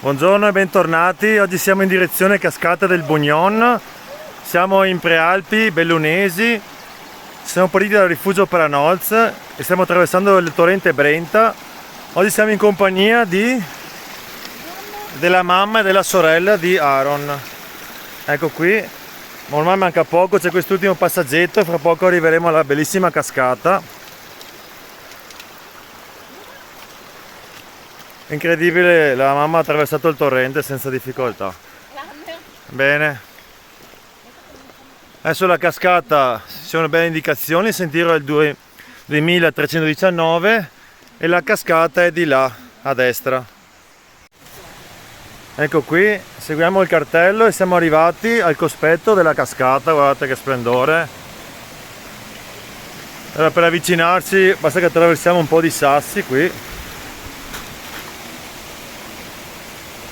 Buongiorno e bentornati, oggi siamo in direzione Cascata del Bugnon, siamo in Prealpi Bellunesi, siamo partiti dal rifugio Paranolz e stiamo attraversando il torrente Brenta. Oggi siamo in compagnia della mamma e della sorella di Aaron. Ecco qui, ormai manca poco, c'è quest'ultimo passaggetto e fra poco arriveremo alla bellissima cascata. Incredibile, la mamma ha attraversato il torrente senza difficoltà. Bene. Adesso la cascata, ci sono belle indicazioni, il sentiero è il 2319 e la cascata è di là, a destra. Ecco qui, seguiamo il cartello e siamo arrivati al cospetto della cascata, guardate che splendore. Allora, per avvicinarci basta che attraversiamo un po' di sassi qui.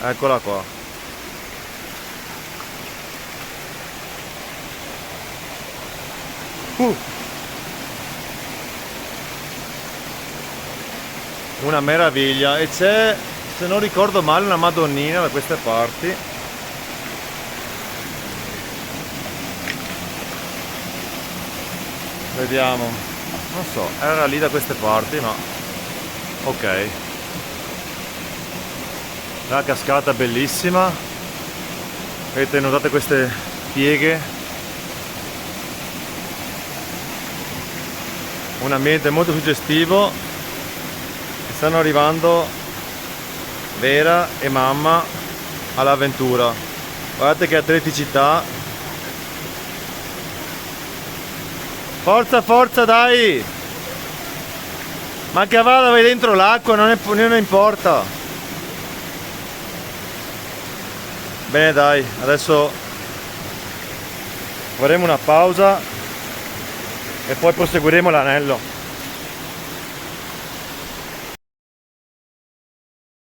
Eccola qua. Una meraviglia. E c'è, se non ricordo male, una Madonnina da queste parti. Vediamo. Non so, era lì da queste parti, ma ok. La cascata bellissima, vedete, notate queste pieghe, un ambiente molto suggestivo. Stanno arrivando Vera e mamma all'avventura, guardate che atleticità, forza forza dai, ma che vada, vai dentro l'acqua, non importa. Bene dai, adesso faremo una pausa e poi proseguiremo l'anello.